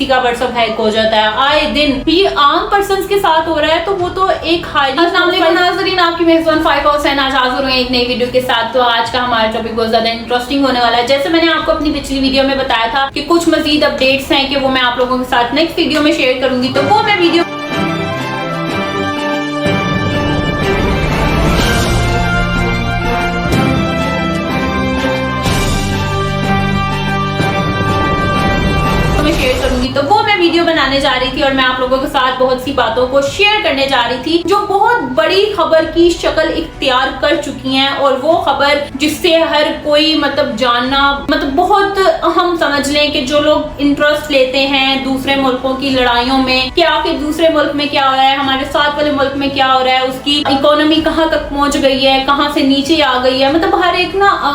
का WhatsApp hack हो जाता है आए दिन, ये आम पर्सन के साथ हो रहा है, तो वो तो एक नाज़रीन, आपकी मेज़बान फाइव हुसैन आज हाजिर हुए एक नई वीडियो के साथ। तो आज का हमारा टॉपिक बहुत ज्यादा इंटरेस्टिंग होने वाला है। जैसे मैंने आपको अपनी पिछली वीडियो में बताया था कि कुछ मजीद अपडेट्स हैं कि वो मैं आप लोगों के साथ नेक्स्ट वीडियो में शेयर करूंगी, तो वो मैं वीडियो शेयर करूंगी। तो वो मैं वीडियो बनाने जा रही थी और मैं आप लोगों के साथ बहुत सी बातों को शेयर करने जा रही थी जो बहुत बड़ी खबर की शक्ल इख्तियार कर चुकी हैं, और वो खबर जिससे हर कोई मतलब जानना बहुत अहम समझ लें कि जो लोग इंटरेस्ट लेते हैं दूसरे मुल्कों की लड़ाइयों में कि आखिर दूसरे मुल्क में क्या हो रहा है, हमारे साथ वाले मुल्क में क्या हो रहा है, उसकी इकोनॉमी कहाँ तक पहुंच गई है, कहाँ से नीचे आ गई है।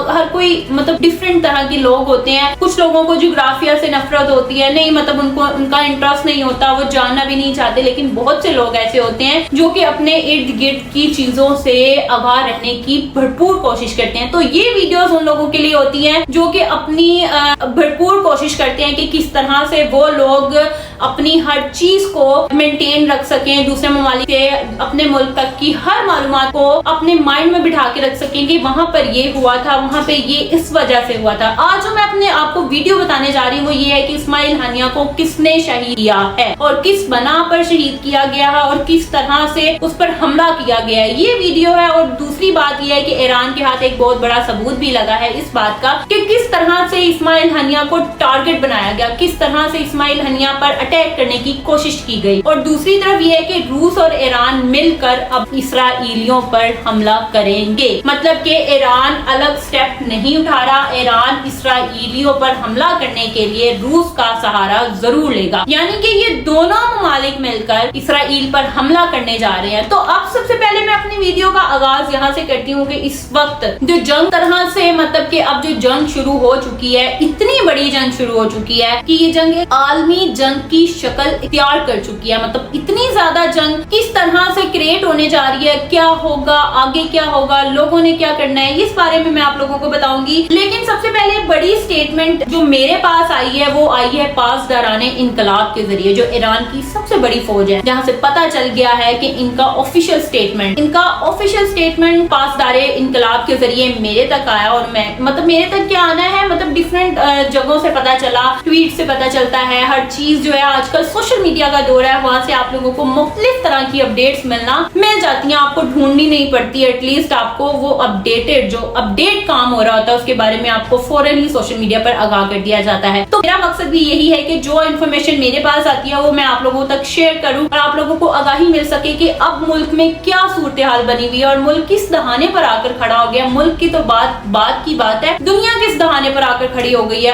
हर कोई डिफरेंट तरह के लोग होते हैं। कुछ लोगों को जियोग्राफिया से नफरत होती है, नहीं उनका इंटरेस्ट नहीं होता, वो जानना भी नहीं चाहते। लेकिन बहुत से लोग ऐसे होते हैं जो कि अपने इर्द गिर्द की चीजों से आगाह रहने की भरपूर कोशिश करते हैं। तो ये वीडियोस उन लोगों के लिए होती हैं जो कि अपनी भरपूर कोशिश करते हैं कि किस तरह से वो लोग अपनी हर चीज को मेंटेन रख सकें, दूसरे ममालिक से अपने मुल्क तक की हर मालूमात को अपने माइंड में बिठा के रख सकें कि वहां पर ये हुआ था, वहां पे ये इस वजह से हुआ था। आज जो मैं अपने आपको वीडियो बताने जा रही हूँ वो ये है कि इस्माइल हानिया को किसने शहीद किया है और किस बना पर शहीद किया गया है और किस तरह से उस पर हमला किया गया है, ये वीडियो है। और दूसरी बात यह है कि ईरान के हाथ एक बहुत बड़ा सबूत भी लगा है इस बात का कि किस तरह से इस्माइल हानिया को टारगेट बनाया गया, किस तरह से इस्माइल हानिया पर अटैक करने की कोशिश की गई। और दूसरी तरफ यह है कि रूस और ईरान मिलकर अब इसराइलियों पर हमला करेंगे, मतलब कि ईरान अलग स्टेप नहीं उठा रहा, ईरान इसराइलियों पर हमला करने के लिए रूस का सहारा जरूर लेगा। यानी कि ये दोनों ममालिक मिलकर इसराइल पर हमला करने जा रहे हैं। तो अब सबसे पहले मैं अपनी वीडियो का आगाज यहाँ से करती हूँ कि इस वक्त जो जंग तरह से कि अब जो जंग शुरू हो चुकी है, इतनी बड़ी जंग शुरू हो चुकी है कि ये जंग एक आलमी जंग की शक्ल इख्तियार कर चुकी है। इतनी ज्यादा जंग किस तरह से क्रिएट होने जा रही है, क्या होगा आगे, क्या होगा, लोगों ने क्या करना है, इस बारे में मैं आप लोगों को बताऊंगी। लेकिन सबसे पहले बड़ी स्टेटमेंट जो मेरे पास आई है वो आई है पासदाराने इनकलाब के जरिए, जो ईरान की सबसे बड़ी फौज है, जहां से पता चल गया है कि इनका ऑफिशियल स्टेटमेंट पासदारे इनकलाब के जरिए मेरे तक आया। और मैं मेरे तक क्या आना है, डिफरेंट जगहों से पता चला, ट्वीट से पता चलता है, हर चीज जो है आजकल सोशल मीडिया का दौर है, वहां से आप लोगों को मुख्तलिफ तरह की अपडेट्स मिल जाती हैं, आपको ढूंढनी नहीं पड़ती, एटलीस्ट आपको वो अपडेट काम हो रहा होता है उसके बारे में आपको फौरन ही सोशल मीडिया पर आगाह कर दिया जाता है। तो मेरा मकसद भी यही है कि जो इन्फॉर्मेशन मेरे पास आती है वो मैं आप लोगों तक शेयर करूं और आप लोगों को आगाही मिल सके कि अब मुल्क में क्या सूरत हाल बनी हुई है और मुल्क किस दहाने पर आकर खड़ा हो गया। मुल्क की तो बात की बात है, दुनिया किस दहाने पर आकर खड़ी हो गई है।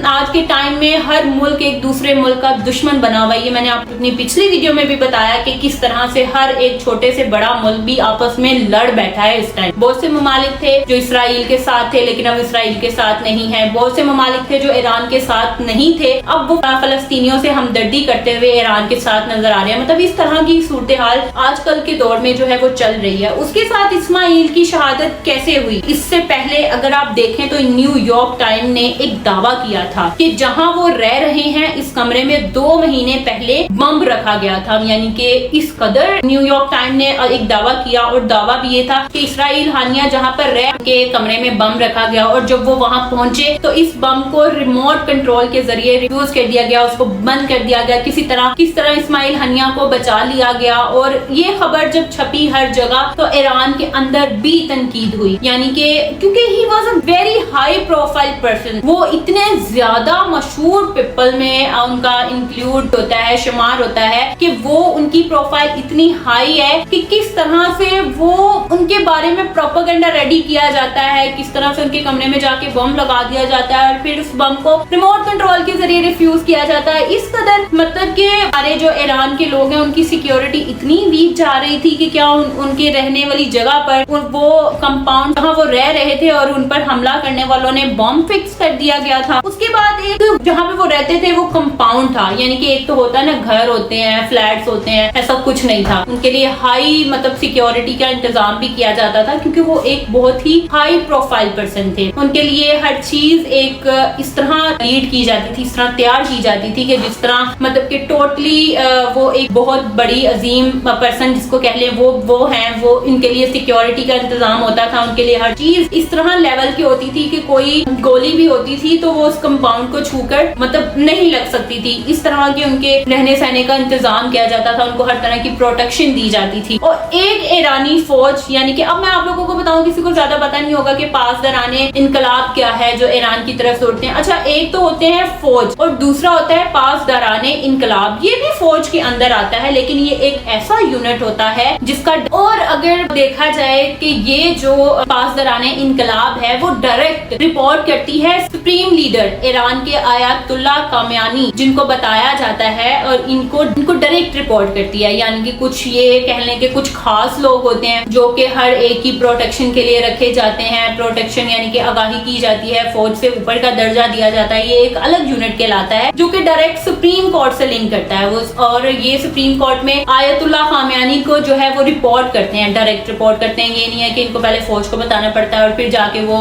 आज के टाइम में हर मुल्क एक दूसरे मुल्क का दुश्मन बना हुआ है। मैंने आपको अपनी पिछली वीडियो में भी बताया कि किस तरह से हर एक छोटे से बड़ा मुल्क भी आपस में लड़ बैठा है इस टाइम। बहुत से ममालिक थे जो इसराइल के साथ थे लेकिन अब इसराइल के साथ नहीं है, बहुत से ममालिक थे जो ईरान के साथ नहीं थे, अब वो फलस्तीनियों से हमदर्दी करते हुए ईरान के साथ नजर आ रहे हैं। इस तरह की सूरत हाल आजकल के दौर में जो है वो चल रही है। उसके साथ इस्माइल की शहादत कैसे हुई, इससे पहले अगर आप देखें तो न्यूयॉर्क टाइम ने एक दावा किया था कि जहां वो रह रहे हैं इस कमरे में 2 महीने पहले बम रखा गया था। यानी कि इस कदर न्यूयॉर्क टाइम ने एक दावा किया, और दावा भी ये था कि इस्माइल हानिया जहां पर रह के कमरे में बम रखा गया, और जब वो वहां पहुंचे तो इस बम को रिमोट कंट्रोल के जरिए रिफ्यूज कर दिया गया, उसको बंद कर दिया गया, किस तरह इस्माइल हानिया को बचा लिया गया। और ये खबर जब छपी हर जगह तो ईरान के अंदर भी तनकीद हुई, यानी कि क्योंकि he was a very high profile person, वो इतने ज्यादा मशहूर पीपल में उनका इंक्लूड होता है, शुमार होता है कि वो उनकी प्रोफाइल इतनी हाई है कि किस तरह से वो उनके बारे में प्रोपेगेंडा रेडी किया जाता है, किस तरह से उनके कमरे में जाके बम लगा दिया जाता है और फिर उस बम को रिमोट कंट्रोल के जरिए रिफ्यूज किया जाता है। इस कदर कि हमारे जो ईरान के लोग हैं उनकी सिक्योरिटी इतनी वीक जा रही थी कि क्या उनके रहने वाली जगह पर वो कंपाउंड जहाँ वो रह रहे थे और उन पर हमला करने वालों ने बम फिक्स कर दिया गया था। उसके बाद एक जहाँ पे वो रहते थे वो कंपाउंड था, यानी कि एक तो होता है ना घर होते हैं, फ्लैट्स होते हैं, ऐसा कुछ नहीं था। उनके लिए हाई मतलब सिक्योरिटी का इंतजाम भी किया जाता था क्योंकि वो एक बहुत ही हाई प्रोफाइल पर्सन थे। उनके लिए हर चीज एक इस तरह लीड की जाती थी, इस तरह तैयार की जाती थी कि जिस तरह मतलब कि टोटली वो एक बहुत बड़ी अजीम पर्सन जिसको कह ले वो हैं, वो इनके लिए सिक्योरिटी का इंतजाम होता था। उनके लिए हर चीज इस तरह लेवल की होती थी कि कोई गोली भी होती थी तो वो उस कंपाउंड को छूकर मतलब नहीं लग सकती थी। इस तरह के उनके रहने सहने का इंतजाम किया जाता था, उनको हर तरह की प्रोटेक्शन दी जाती थी। और एक ईरानी फौज, यानी कि अब मैं आप लोगों को बताऊं, किसी को ज्यादा पता नहीं होगा कि पासदाराने इनकलाब क्या है जो ईरान की तरफ से उठते हैं। अच्छा, एक तो होते हैं फौज और दूसरा होता है पासदाराने इनकलाब। ये भी फौज के अंदर आता है लेकिन ये एक ऐसा यूनिट होता है जिसका, और अगर देखा जाए कि ये जो पासदाराने इनकलाब है वो डायरेक्ट रिपोर्ट करती है सुप्रीम लीडर ईरान के आयतुल्ला कामयानी, जिनको बताया जाता है, और इनको डायरेक्ट रिपोर्ट करती है। यानी कि कुछ ये कह लें कि कुछ खास लोग होते हैं जो कि हर एक की प्रोटेक्शन के लिए रखे जाते हैं। प्रोटेक्शन यानी कि आगाही की जाती है, फौज से ऊपर का दर्जा दिया जाता है। ये एक अलग यूनिट कहलाता है जो कि डायरेक्ट सुप्रीम कोर्ट से लिंक करता है वो, और ये सुप्रीम कोर्ट में आयतुल्ला खामेनी को जो है वो रिपोर्ट करते हैं, डायरेक्ट रिपोर्ट करते हैं। ये नहीं है कि इनको पहले फौज को बताना पड़ता है और फिर जाके वो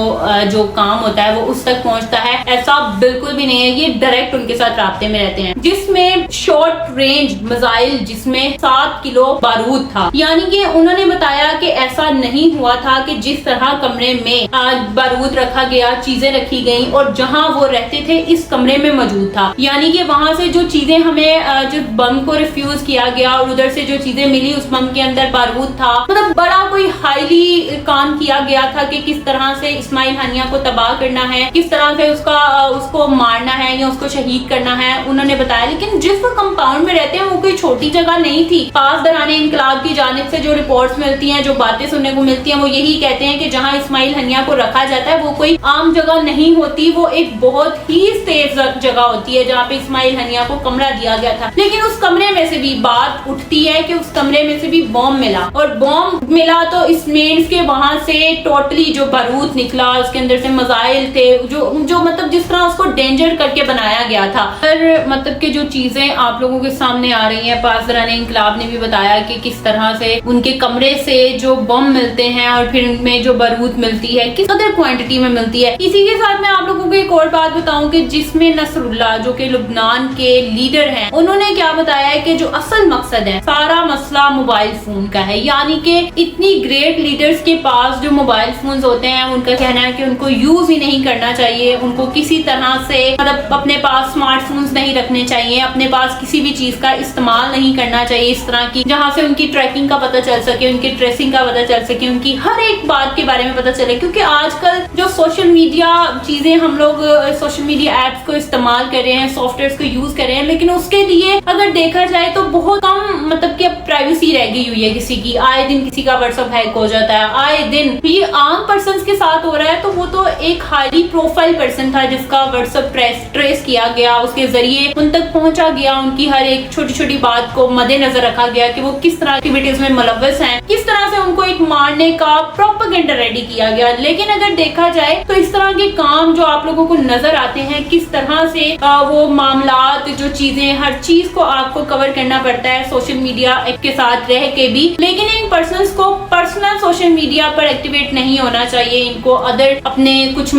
जो काम होता है वो उस तक पहुंचता है, ऐसा बिल्कुल भी नहीं है। ये डायरेक्ट उनके साथ राब्ते में रहते हैं। जिसमें शॉर्ट रेंज मिसाइल जिसमें 7 किलो बारूद था, यानी कि उन्होंने बताया कि ऐसा नहीं हुआ था कि जिस तरह कमरे में बारूद रखा गया, चीजें रखी गई और जहां वो रहते थे इस कमरे में मौजूद था। यानी कि वहां से जो चीजें हमें जो बम को रिफ्यूज किया गया और उधर से जो चीजें मिली उस बम के अंदर बारूद था। मतलब बड़ा कोई हाईली काम किया गया था कि किस तरह से इस्माइल हानिया को तबाह करना है, किस तरह से उसको मारना है या उसको शहीद करना है, उन्होंने बताया। लेकिन जिस कंपाउंड में रहते हैं वो कोई छोटी जगह नहीं थी। पासदाराने इनकलाब की जानिब से जो रिपोर्ट्स मिलती हैं, जो बातें सुनने को मिलती हैं, वो यही कहते हैं कि जहां इस्माइल हानिया को रखा जाता है वो कोई आम जगह नहीं होती, वो एक बहुत ही सेफ जगह होती है जहाँ पे इस्माइल हानिया को कमरा दिया गया था। लेकिन उस कमरे में से भी बात उठती है कि उस कमरे में से भी बॉम्ब मिला, और बॉम्ब मिला तो इस मेंस के वहां से टोटली जो बारूद निकला, उसके अंदर से मिसाइल थे जो मतलब जिस तरह उसको डेंजर करके बनाया गया था। फिर मतलब कि जो चीजें आप लोगों के सामने आ रही हैं, पासदाराने इनकलाब ने भी बताया कि किस तरह से उनके कमरे से जो बम मिलते हैं और फिर उनमें जो बारूद मिलती है किस कदर क्वांटिटी में मिलती है। इसी के साथ मैं आप लोगों को एक और बात बताऊं कि जिसमें नसरुल्लाह जो कि लुबनान के लीडर हैं, उन्होंने क्या बताया है कि जो असल मकसद है सारा मसला मोबाइल फोन का है। यानी कि इतनी ग्रेट लीडर्स के पास जो मोबाइल फोन होते हैं, उनका कहना है कि उनको यूज ही नहीं करना चाहिए, उनको किसी तरह से मतलब अपने पास स्मार्टफोन्स नहीं रखने चाहिए, अपने पास किसी भी चीज का इस्तेमाल नहीं करना चाहिए इस तरह की जहां से उनकी ट्रैकिंग का पता चल सके, उनकी ट्रेसिंग का पता चल सके, उनकी हर एक बात के बारे में पता चले। क्योंकि आजकल जो सोशल मीडिया चीजें हम लोग सोशल मीडिया एप्स को इस्तेमाल कर रहे हैं, सॉफ्टवेयर को यूज कर रहे हैं, लेकिन उसके लिए अगर देखा जाए तो बहुत कम मतलब कि प्राइवेसी रह गई हुई है किसी की। आए दिन किसी का व्हाट्सएप हैक हो जाता है, आए दिन ये आम पर्सन के साथ हो रहा है। तो वो तो एक हाईली प्रोफाइल पर्सन था जिसका व्हाट्सएप ट्रेस किया गया, उसके जरिए उन तक पहुंचा गया, उनकी हर एक छोटी छोटी बात को मद्देनजर रखा गया कि वो किस तरह एक्टिविटीज में मुलव्वस हैं, किस तरह से उनको एक मारने का प्रोपेगेंडा रेडी किया गया। लेकिन अगर देखा जाए तो इस तरह के काम जो आप लोगों को नजर आते हैं, किस तरह से वो मामलात, जो चीजें, हर चीज को आपको कवर करना पड़ता है सोशल मीडिया के साथ रह के भी। लेकिन इन पर्सन्स को पर्सनल सोशल मीडिया पर एक्टिवेट नहीं होना चाहिए। इनको अदर अपने कुछ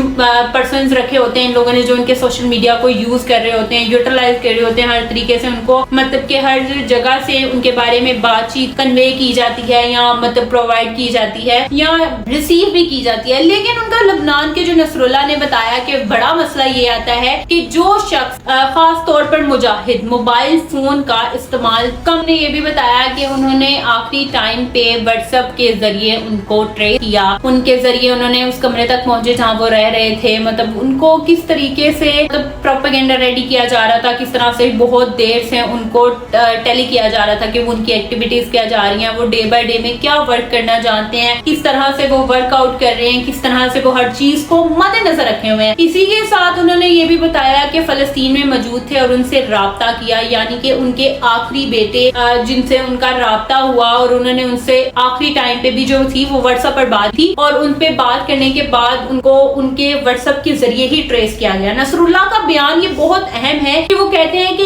पर्सन्स रखे होते हैं इन लोगों ने जो इनके सोशल मीडिया को यूज कर रहे होते हैं, यूटिलाइज कर रहे होते हैं हर तरीके से। उनको मतलब कि हर जगह से उनके बारे में बातचीत कन्वे की जाती है या मतलब प्रोवाइड की जाती है या रिसीव भी की जाती है। लेकिन उनका लबनान के जो नसरुल्लाह ने बताया कि बड़ा मसला ये आता है कि जो शख्स खास तौर पर मुजाहिद मोबाइल फोन का इस्तेमाल कम, ने ये भी बताया कि उन्होंने आखिरी टाइम पे व्हाट्सएप के जरिए उनको ट्रेस किया, उनके जरिए उन्होंने उस कमरे तक पहुंचे जहां वो रह रहे थे। मतलब उनको किस तरीके से मतलब प्रोपेगेंडा रेडी किया जा रहा था, किस तरह से बहुत देर से उनको टेली किया जा रहा था कि वो उनकी एक्टिविटीज क्या जा रही हैं, वो डे बाय डे में क्या वर्क करना जानते हैं, किस तरह से वो वर्कआउट कर रहे हैं, किस तरह से वो हर चीज को मद्देनजर रखे हुए हैं। इसी के साथ उन्होंने ये भी बताया कि फलस्तीन में मौजूद थे और उनसे राब्ता किया, यानी कि उनके आखिरी बेटे जिनसे उनका राब्ता हुआ और उन्होंने उनसे आखिरी टाइम पे भी जो थी वो व्हाट्सएप पर बात थी और उन पे बात करने के बाद उनको उनके व्हाट्सएप के जरिए ही ट्रेस किया गया। नसरुल्लाह का बयान ये बहुत अहम है कि वो कहते हैं कि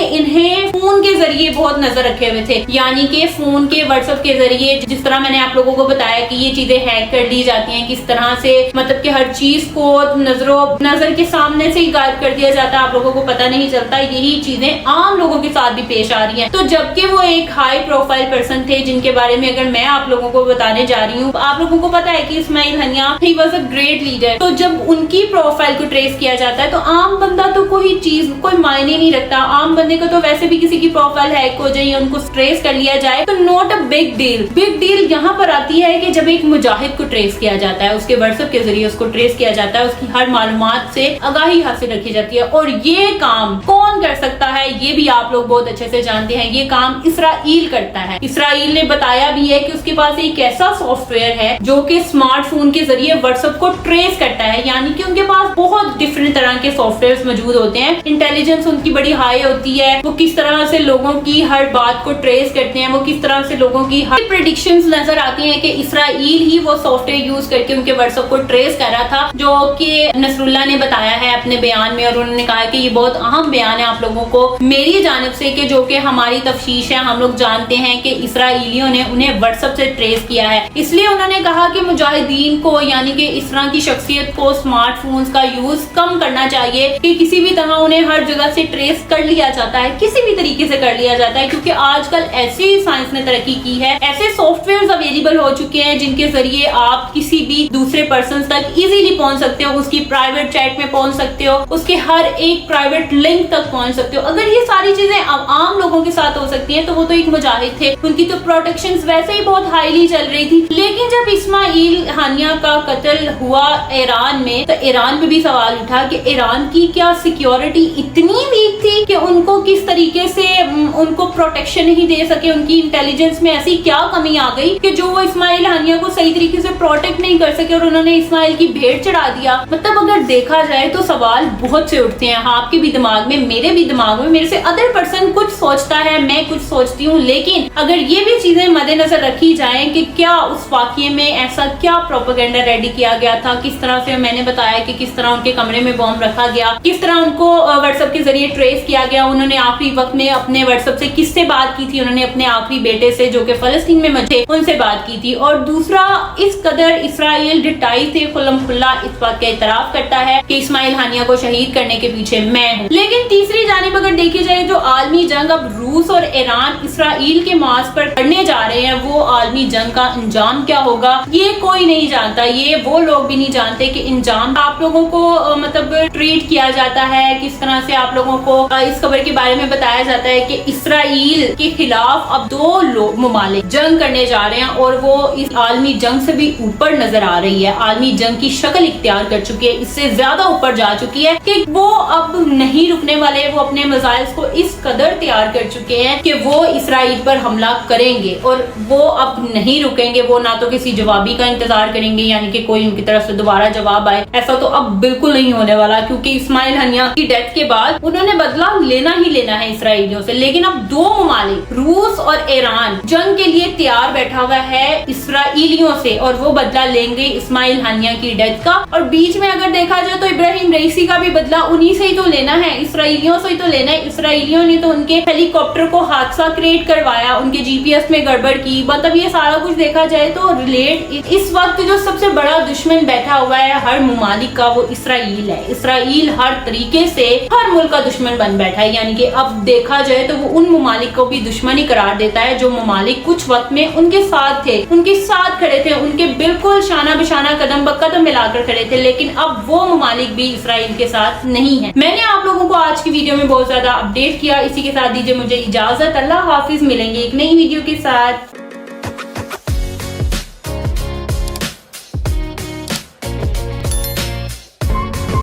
ذریعے بہت نظر رکھے ہوئے تھے، یعنی کہ فون کے واٹس ایپ کے ذریعے جس طرح میں نے آپ لوگوں کو بتایا کہ یہ چیزیں ہیک کر لی جاتی ہیں، کس طرح سے مطلب کہ ہر چیز کو نظر کے سامنے سے ہی غائب کر دیا جاتا ہے، آپ لوگوں کو پتہ نہیں چلتا، یہی چیزیں عام لوگوں کے ساتھ بھی پیش آ رہی ہیں۔ تو جبکہ وہ ایک ہائی پروفائل پرسن تھے جن کے بارے میں اگر میں آپ لوگوں کو بتانے جا رہی ہوں، آپ لوگوں کو پتا ہے کہ اسماعیل ہنیہ ہی واز اے گریٹ لیڈر، تو جب ان کی پروفائل کو ٹریس کیا جاتا ہے تو عام بندہ تو کوئی چیز کوئی معنی نہیں رکھتا، عام بندے کو تو ویسے بھی کسی کی پروفائل ہیک ہو جائے یا ان کو ٹریس کر لیا جائے تو note a big deal. Big deal یہاں پر آتی ہے کہ جب ایک مجاہد کو ٹریس کیا جاتا ہے، اس کے واٹس ایپ کے ذریعے اس کو ٹریس کیا جاتا ہے، اس کی ہر معلومات سے آگاہی حاصل رکھی جاتی ہے، اور یہ کام کون کر سکتا ہے یہ بھی آپ لوگ بہت اچھے سے جانتے ہیں، یہ کام اسرائیل کرتا ہے۔ اسرائیل نے بتایا بھی ہے کہ اس کے پاس ایک ایسا سافٹ ویئر ہے جو کہ اسمارٹ فون کے ذریعے واٹس ایپ کو ٹریس کرتا ہے، یعنی کہ ان کے پاس بہت ڈفرینٹ طرح کے سافٹ ویئر موجود ہوتے ہیں، انٹیلیجنس ان کی بڑی ہائی ہوتی ہے، وہ کس طرح سے لوگوں کی ہر بات کو ٹریس کرتے ہیں، وہ کس طرح سے لوگوں کی ہر پریڈکشنز نظر آتی ہیں کہ اسرائیل ہی وہ سافٹ ویئر یوز کر کے ان کے واٹس ایپ کو ٹریس کر رہا تھا، جو کہ نصر اللہ نے بتایا ہے اپنے بیان میں، اور انہوں نے کہا کہ یہ بہت اہم بیان ہے آپ لوگوں کو میری جانب سے کہ جو کہ ہماری تفتیش ہے، ہم لوگ جانتے ہیں کہ اسرائیلیوں نے انہیں واٹس ایپ سے ٹریس کیا ہے، اس لیے انہوں نے کہا کہ مجاہدین کو یعنی کہ اس طرح کی شخصیت کو اسمارٹ فونز کا یوز کم کرنا چاہیے کہ کسی بھی طرح انہیں ہر جگہ سے ٹریس کر لیا جاتا ہے، کسی بھی طریقے سے کر لیا جاتا ہے، کیونکہ آج کل ایسی سائنس نے ترقی کی ہے، ایسے سافٹ ویئرز اویلیبل ہو چکے ہیں جن کے ذریعے آپ کسی بھی دوسرے پرسن تک ایزیلی پہنچ سکتے ہو، اس کی پرائیویٹ چیٹ میں پہنچ سکتے ہو، اس کے ہر ایک پرائیویٹ لنک تک پہنچ سکتے ہو۔ اگر یہ ساری چیزیں عام لوگوں کے ساتھ ہو سکتی ہیں تو وہ تو ایک مجاہد تھے، ان کی تو پروٹیکشنز ویسے ہی بہت ہائیلی چل رہی تھی، لیکن جب اسماعیل ہنیہ کا قتل ہوا ایران میں تو ایران پہ بھی سوال اٹھا کہ ایران کی کیا سیکیورٹی اتنی ویک تھی کہ ان کو کس طریقے سے ان کو پروٹیکشن نہیں دے سکے، ان کی انٹیلیجنس میں ایسی کیا کمی آ گئی کہ جو وہ اسماعیل ہنیہ کو صحیح طریقے سے پروٹیکٹ نہیں کر سکے اور انہوں نے اسماعیل کی بھیڑ چڑھا دیا۔ مطلب اگر دیکھا جائے تو سوال بہت سے اٹھتے ہیں، آپ کے بھی دماغ میں، میرے بھی دماغ میں، میرے سے ادر پرسن کچھ سوچتا ہے، میں کچھ سوچتی ہوں، لیکن اگر یہ بھی چیزیں مد نظر رکھی جائیں کہ کیا اس واقعے میں ایسا کیا پروپیگنڈا ریڈی کیا گیا تھا، کس طرح سے میں نے بتایا کہ کس طرح ان کے کمرے میں بم رکھا گیا، کس طرح ان کو واٹس ایپ کے ذریعے ٹریس کیا گیا، انہوں نے آخری وقت میں اپنے واٹس ایپ سے کس سے بات کی تھی، انہوں نے اپنے آخری بیٹے سے جو کہ فلسطین میں مجھے ان سے بات کی تھی، اور دوسرا اس قدر اسرائیل ڈٹائی سے کھلم کھلا اس بات کا اعتراف کرتا ہے کہ اسماعیل ہنیہ کو شہید کرنے کے پیچھے میں ہوں۔ لیکن تیسری جانب اگر دیکھی جائے جو عالمی جنگ اب روس اور ایران اسرائیل کے معاذ پر کرنے جا رہے ہیں، وہ عالمی جنگ کا انجام کیا ہوگا یہ کوئی نہیں جانتا، یہ وہ لوگ بھی نہیں جانتے کہ انجام آپ لوگوں کو مطلب ٹریٹ کیا جاتا ہے، کس طرح سے آپ لوگوں کو اس خبر کے بارے میں بتایا جاتا ہے کہ اسرائیل کے خلاف اب 2 ممالک جنگ کرنے جا رہے ہیں، اور وہ اس عالمی جنگ سے بھی اوپر نظر آ رہی ہے، عالمی جنگ کی شکل اختیار کر چکی ہے، اس سے زیادہ اوپر جا چکی ہے کہ وہ اب نہیں رکنے والے، وہ اپنے میزائلز کو اس قدر تیار کر چکے ہیں کہ وہ اسرائیل پر حملہ کریں گے، اور وہ اب نہیں رکیں گے، وہ نہ تو کسی جوابی کا انتظار کریں گے، یعنی کہ کوئی ان کی طرف سے دوبارہ جواب آئے، ایسا تو اب بالکل نہیں ہونے والا، کیونکہ اسماعیل ہنیہ کی ڈیتھ کے بعد انہوں نے بدلہ لینا ہی لینا ہے اسرائیلیوں سے، لیکن اب 2 ممالک روس اور ایران جنگ کے لیے تیار بیٹھا ہوا ہے اسرائیلیوں سے، اور وہ بدلہ لیں گے اسماعیل ہنیہ کی ڈیتھ کا، اور بیچ میں اگر دیکھا جائے تو ابراہیم رئیسی کا بھی بدلہ انہی سے ہی تو لینا ہے، اسرائیلیوں سے ہی تو لینا ہے، اسرائیلیوں نے تو ان کے ہیلی کاپٹر کو حادثہ کریٹ کروایا، ان کے جی پی ایس میں گڑبڑ کی، مطلب یہ سارا کچھ دیکھا جائے تو ریلیٹ اس وقت جو سب سے بڑا دشمن بیٹھا ہوا ہے ہر ممالک کا وہ اسرائیل ہے، اسرائیل ہر طریقے سے ہر ملک کا دشمن بن بیٹھا ہے، یعنی کہ اب دیکھا جائے تو وہ ان ممالک کو بھی دشمنی قرار دیتا ہے جو ممالک کچھ وقت میں ان کے ساتھ تھے، ان کے ساتھ کھڑے تھے، ان کے بالکل شانہ بشانہ قدم بقدم ملا کر کھڑے تھے، لیکن اب وہ ممالک بھی اسرائیل کے ساتھ نہیں ہیں۔ میں نے آپ لوگوں کو آج کی ویڈیو میں بہت زیادہ اپڈیٹ کیا، اسی کے ساتھ دیجیے مجھے اجازت، اللہ حافظ، ملیں گے ایک نئی ویڈیو کے ساتھ۔